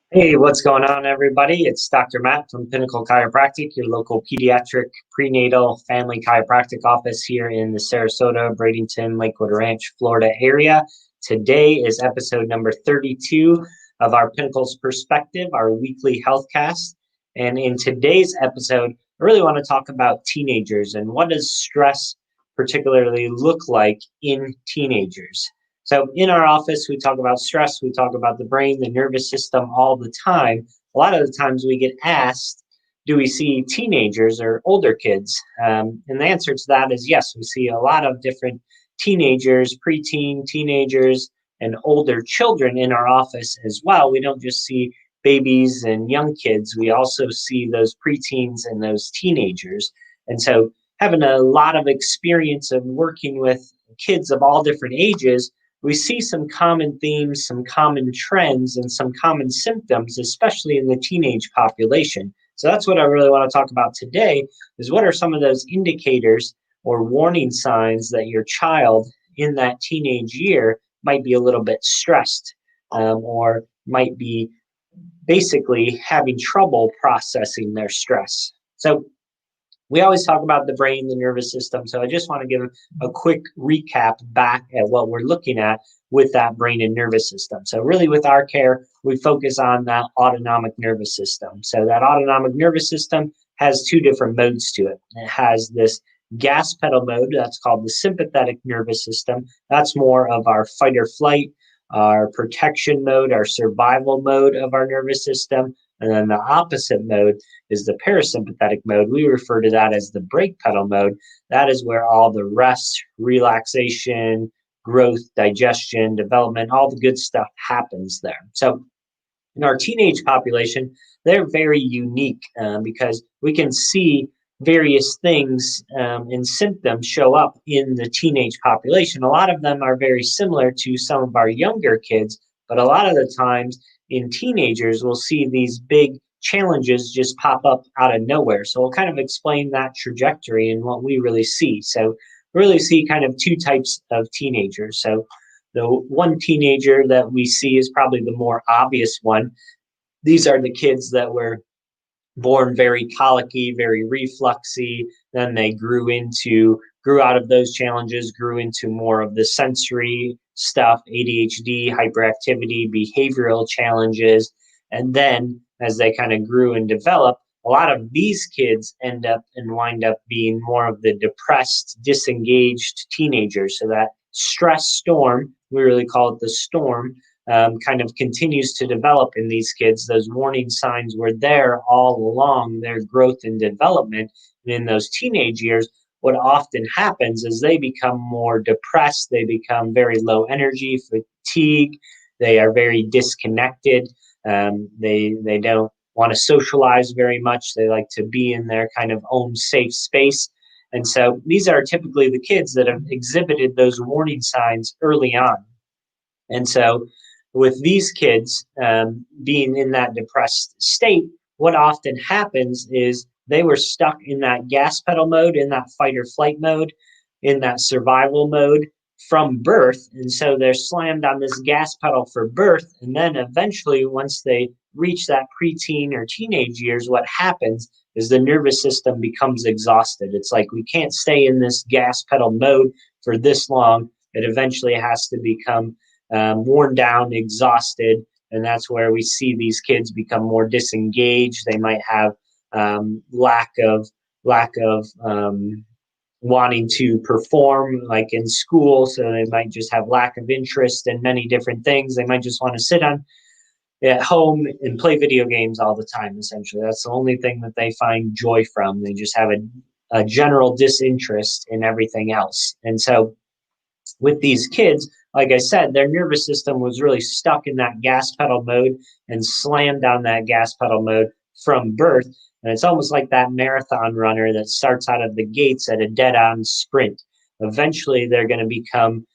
Hey, what's going on, everybody? It's Dr. Matt from Pinnacle Chiropractic, your local pediatric prenatal family chiropractic office here in the Sarasota, Bradenton, Lakewood Ranch, Florida area. Today is episode number 32 of our Pinnacle's Perspective, our weekly healthcast. And in today's episode, I really want to talk about teenagers and what does stress particularly look like in teenagers. So in our office, we talk about stress, we talk about the brain, the nervous system all the time. A lot of the times we get asked, do we see teenagers or older kids? And the answer to that is yes, we see a lot of different teenagers, preteen, teenagers, and older children in our office as well. We don't just see babies and young kids, we also see those preteens and those teenagers. And so having a lot of experience of working with kids of all different ages, we see some common themes, some common trends, and some common symptoms, especially in the teenage population. So that's what I really want to talk about today, is what are some of those indicators or warning signs that your child in that teenage year might be a little bit stressed or might be basically having trouble processing their stress. So we always talk about the brain, the nervous system. So I just want to give a quick recap back at what we're looking at with that brain and nervous system. So really with our care, we focus on that autonomic nervous system. So that autonomic nervous system has two different modes to it. It has this gas pedal mode, that's called the sympathetic nervous system. That's more of our fight or flight, our protection mode, our survival mode of our nervous system. And then the opposite mode is the parasympathetic mode. We refer to that as the brake pedal mode. That is where all the rest, relaxation, growth, digestion, development, all the good stuff happens there. So in our teenage population, they're very unique because we can see various things and symptoms show up in the teenage population. A lot of them are very similar to some of our younger kids, but a lot of the times in teenagers, we'll see these big challenges just pop up out of nowhere. So we'll kind of explain that trajectory and what we really see. So we really see kind of two types of teenagers. So the one teenager that we see is probably the more obvious one. These are the kids that were born very colicky, very refluxy. Then they grew out of those challenges, grew into more of the sensory stuff, ADHD, hyperactivity, behavioral challenges. And then as they kind of grew and developed, a lot of these kids wind up being more of the depressed, disengaged teenagers. So that stress storm, we really call it the storm, kind of continues to develop in these kids. Those warning signs were there all along their growth and development. And in those teenage years, what often happens is they become more depressed, they become very low energy, fatigue, they are very disconnected, they don't want to socialize very much, they like to be in their kind of own safe space. And so these are typically the kids that have exhibited those warning signs early on. And so with these kids being in that depressed state, what often happens is they were stuck in that gas pedal mode, in that fight or flight mode, in that survival mode from birth. And so they're slammed on this gas pedal for birth. And then eventually, once they reach that preteen or teenage years, what happens is the nervous system becomes exhausted. It's like we can't stay in this gas pedal mode for this long. It eventually has to become worn down, exhausted. And that's where we see these kids become more disengaged. They might have lack of wanting to perform like in school. So they might just have lack of interest in many different things. They might just want to sit at home and play video games all the time, essentially. That's the only thing that they find joy from. They just have a general disinterest in everything else. And so with these kids, like I said, their nervous system was really stuck in that gas pedal mode and slammed on that gas pedal mode from birth. And it's almost like that marathon runner that starts out of the gates at a dead-on sprint. Eventually, they're going to become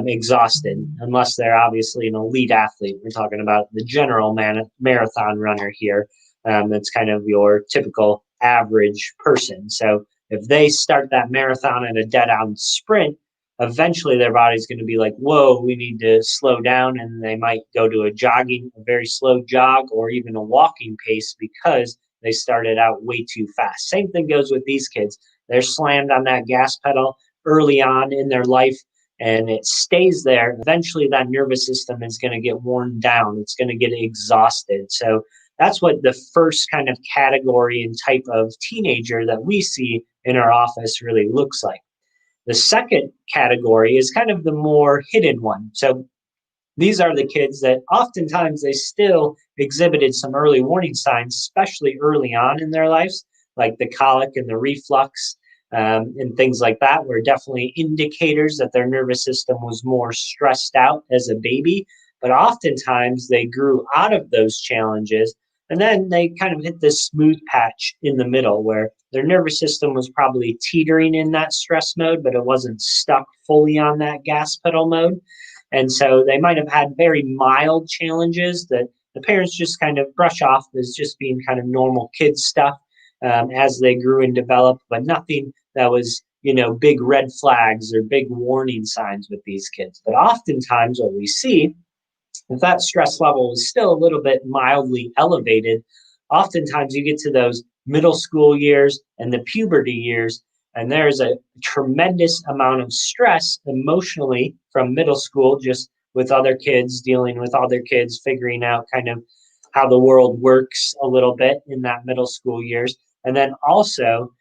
exhausted, unless they're obviously an elite athlete. We're talking about the general marathon runner here. That's kind of your typical average person. So if they start that marathon at a dead-on sprint, eventually their body's going to be like, whoa, we need to slow down, and they might go to a very slow jog, or even a walking pace because they started out way too fast. Same thing goes with these kids. They're slammed on that gas pedal early on in their life, and it stays there. Eventually that nervous system is going to get worn down. It's going to get exhausted. So that's what the first kind of category and type of teenager that we see in our office really looks like. The second category is kind of the more hidden one. So these are the kids that oftentimes they still exhibited some early warning signs, especially early on in their lives, like the colic and the reflux, and things like that were definitely indicators that their nervous system was more stressed out as a baby. But oftentimes they grew out of those challenges, and then they kind of hit this smooth patch in the middle where their nervous system was probably teetering in that stress mode, but it wasn't stuck fully on that gas pedal mode. And so they might have had very mild challenges that the parents just kind of brush off as just being kind of normal kid stuff as they grew and developed, but nothing that was, big red flags or big warning signs with these kids. But oftentimes what we see, if that stress level is still a little bit mildly elevated, oftentimes you get to those middle school years and the puberty years, and there's a tremendous amount of stress emotionally from middle school, just with other kids, dealing with other kids, figuring out kind of how the world works a little bit in that middle school years. And then also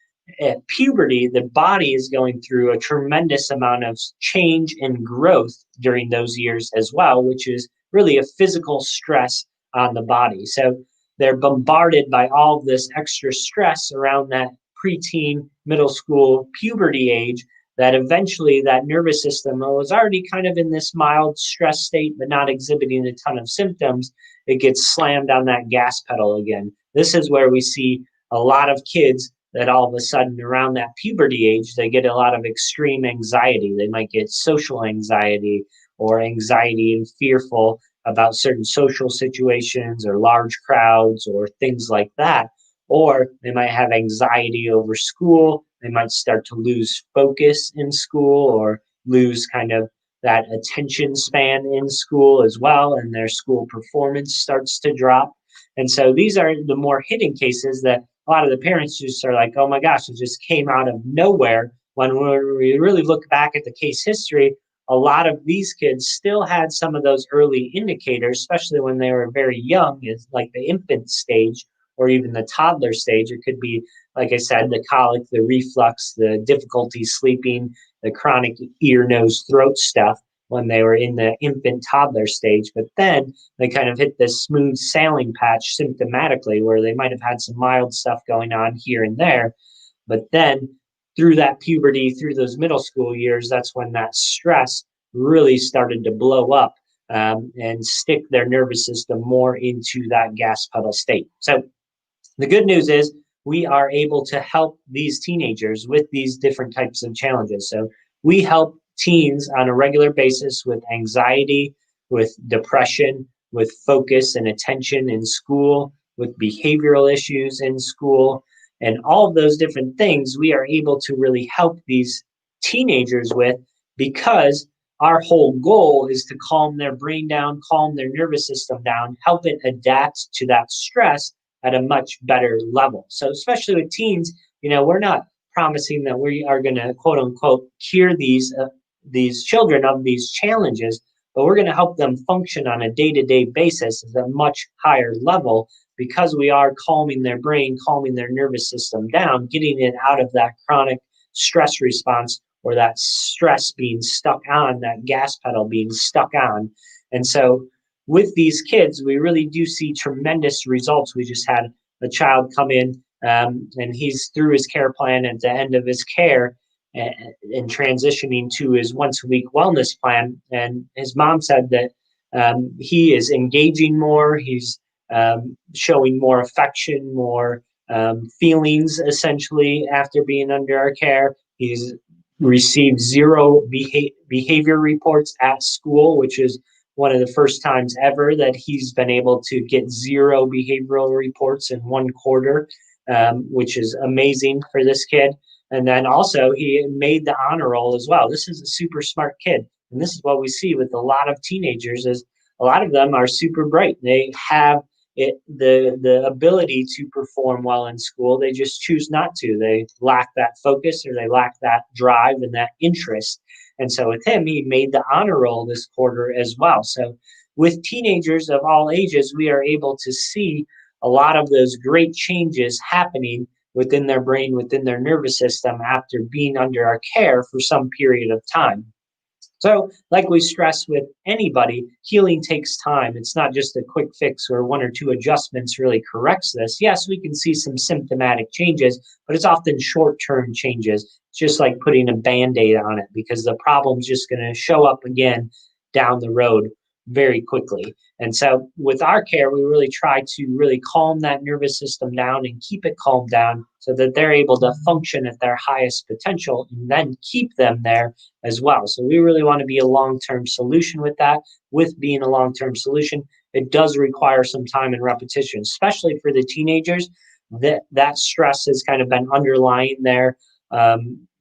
at puberty, the body is going through a tremendous amount of change and growth during those years as well, which is really a physical stress on the body. So they're bombarded by all of this extra stress around that preteen, middle school, puberty age, that eventually that nervous system was already kind of in this mild stress state, but not exhibiting a ton of symptoms. It gets slammed on that gas pedal again. This is where we see a lot of kids that all of a sudden around that puberty age, they get a lot of extreme anxiety. They might get social anxiety or anxiety and fearful about certain social situations or large crowds or things like that. Or they might have anxiety over school. They might start to lose focus in school or lose kind of that attention span in school as well, and their school performance starts to drop. And so these are the more hidden cases that a lot of the parents just are like, oh my gosh, it just came out of nowhere. When we really look back at the case history, a lot of these kids still had some of those early indicators, especially when they were very young, is like the infant stage or even the toddler stage. It could be, like I said, the colic, the reflux, the difficulty sleeping, the chronic ear, nose, throat stuff when they were in the infant toddler stage. But then they kind of hit this smooth sailing patch symptomatically where they might have had some mild stuff going on here and there. But then through that puberty, through those middle school years, that's when that stress really started to blow up and stick their nervous system more into that gas pedal state. So the good news is we are able to help these teenagers with these different types of challenges. So we help teens on a regular basis with anxiety, with depression, with focus and attention in school, with behavioral issues in school, and all of those different things we are able to really help these teenagers with, because our whole goal is to calm their brain down, calm their nervous system down, help it adapt to that stress at a much better level. So especially with teens, we're not promising that we are going to quote unquote cure these children of these challenges, but we're going to help them function on a day-to-day basis at a much higher level, because we are calming their brain, calming their nervous system down, getting it out of that chronic stress response or that stress being stuck on, that gas pedal being stuck on. And so with these kids, we really do see tremendous results. We just had a child come in and he's through his care plan at the end of his care. and transitioning to his once a week wellness plan. And his mom said that he is engaging more, he's showing more affection, more feelings essentially after being under our care. He's received zero behavior reports at school, which is one of the first times ever that he's been able to get zero behavioral reports in one quarter, which is amazing for this kid. And then also he made the honor roll as well. This is a super smart kid. And this is what we see with a lot of teenagers is a lot of them are super bright. They have the ability to perform well in school. They just choose not to. They lack that focus or they lack that drive and that interest. And so with him, he made the honor roll this quarter as well. So with teenagers of all ages, we are able to see a lot of those great changes happening within their brain, within their nervous system after being under our care for some period of time. So, like we stress with anybody, healing takes time. It's not just a quick fix or one or two adjustments really corrects this. Yes, we can see some symptomatic changes, but it's often short-term changes. It's just like putting a Band-Aid on it because the problem's just going to show up again down the road very quickly. And so with our care, we really try to really calm that nervous system down and keep it calmed down so that they're able to function at their highest potential and then keep them there as well. So we really want to be a long-term solution with that. With being a long-term solution, it does require some time and repetition, especially for the teenagers. That stress has kind of been underlying there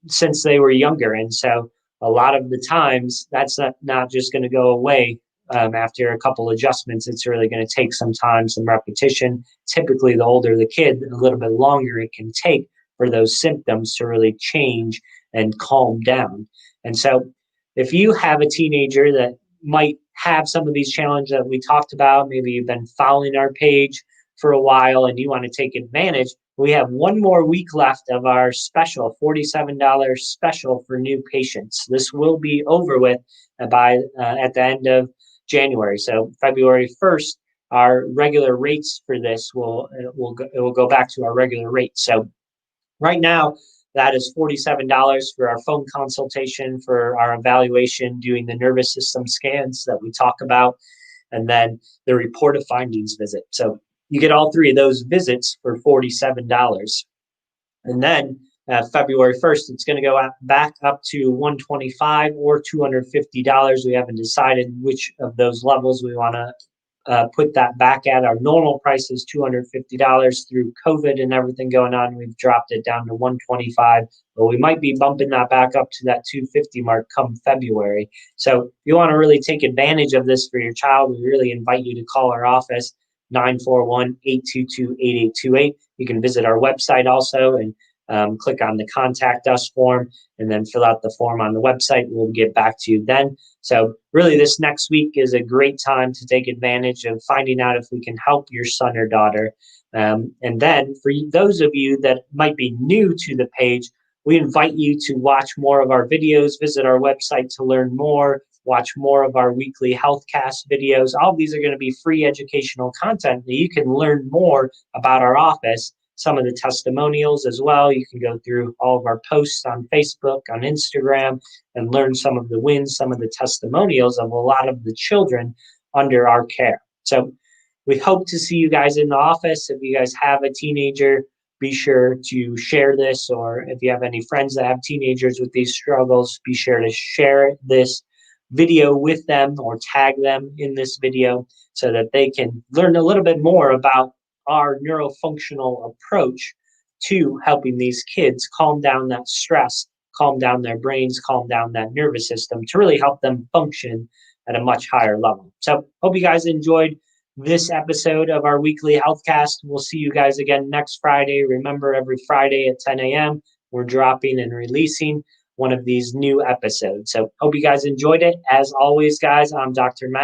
since they were younger. And so a lot of the times that's not just going to go away after a couple adjustments. It's really going to take some time, some repetition. Typically, the older the kid, a little bit longer it can take for those symptoms to really change and calm down. And so if you have a teenager that might have some of these challenges that we talked about, maybe you've been following our page for a while and you want to take advantage, we have one more week left of our special $47 special for new patients. This will be over with by at the end of January. So February 1st, our regular rates for this will go back to our regular rate. So right now, that is $47 for our phone consultation, for our evaluation, doing the nervous system scans that we talk about, and then the report of findings visit. So you get all three of those visits for $47. And then February 1st, it's going to go back up to $125 or $250. We haven't decided which of those levels we want to put that back at. Our normal price is $250. Through COVID and everything going on, we've dropped it down to $125, but we might be bumping that back up to that $250 mark come February. So if you want to really take advantage of this for your child, we really invite you to call our office, 941-822-8828. You can visit our website also and click on the contact us form and then fill out the form on the website. We'll get back to you then. So really this next week is a great time to take advantage of finding out if we can help your son or daughter. And then for those of you that might be new to the page, we invite you to watch more of our videos, visit our website to learn more, watch more of our weekly healthcast videos. All of these are going to be free educational content that you can learn more about our office, some of the testimonials as well. You can go through all of our posts on Facebook, on Instagram, and learn some of the wins, some of the testimonials of a lot of the children under our care. So we hope to see you guys in the office. If you guys have a teenager, be sure to share this, or if you have any friends that have teenagers with these struggles, be sure to share this video with them or tag them in this video so that they can learn a little bit more about our neuro-functional approach to helping these kids calm down that stress, calm down their brains, calm down that nervous system to really help them function at a much higher level. So hope you guys enjoyed this episode of our weekly healthcast. We'll see you guys again next Friday. Remember, every Friday at 10 a.m., we're dropping and releasing one of these new episodes. So hope you guys enjoyed it. As always, guys, I'm Dr. Matt.